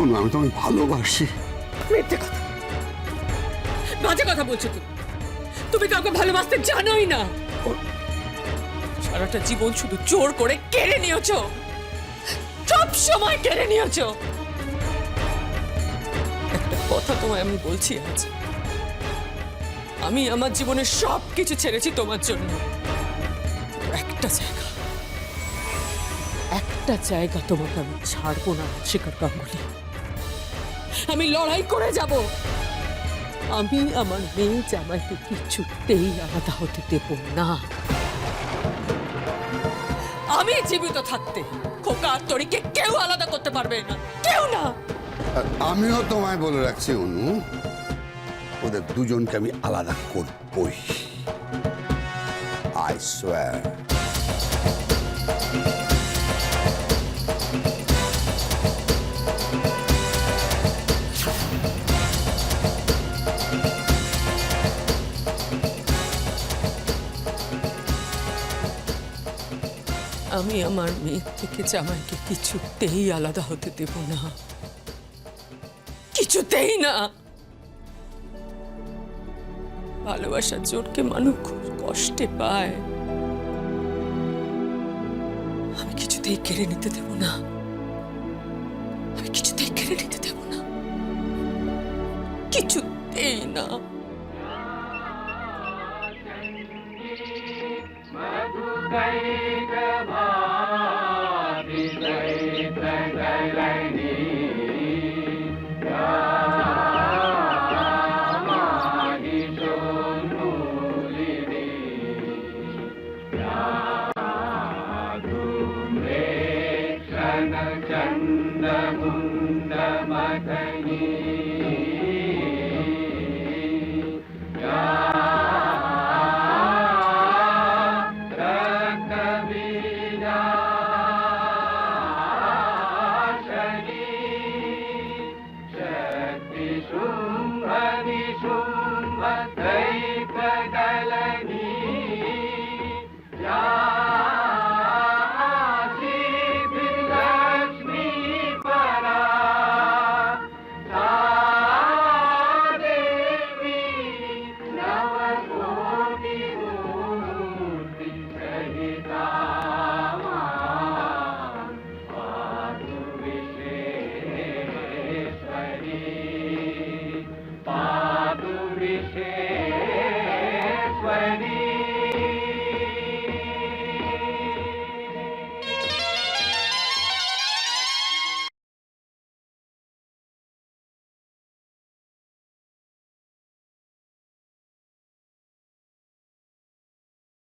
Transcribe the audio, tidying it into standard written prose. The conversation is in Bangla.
অনু, আমি তোমায় ভালোবাসি। মিথ্যে কথা, বাজে কথা বলছো তুমি। তুমি কাউকে ভালোবাসতে জানোই না। সারাটা জীবন শুধু জোর করে কেড়ে নিয়েছো, সব সময় কেড়ে নিয়েছো। একটা কথা তোমায় আমি বলছি আজ, আমি আমার জীবনের সবকিছু ছেড়েছি তোমার জন্য। একটা জায়গা তোমাকে আমি ছাড়বো না শিখর গাঙ্গুলি। আমি লড়াই করে যাব। আমি আমার মেয়ে জামাইকে কিছুতেই আলাদা হতে দেব না। আমি জীবিত থাকতে খোকা আর তরিকে কেউ আলাদা করতে পারবে না, কেউ না। আর আমিও তোমায় বলে রাখছি অনু, ওদের দুজনকে আমি আলাদা করবই। I swear. আমি আমার মেয়ে থেকে জামাইকে কিছুতেই আলাদা হতে দেব না, কিছুতেই না। ভালোবাসার জোরকে মানুষ খুব কষ্টে পায়। আমি কিছুতেই কেড়ে নিতে দেব না, আমি কিছুতেই কেড়ে নিতে দেব না, কিছুতেই না। चंद्र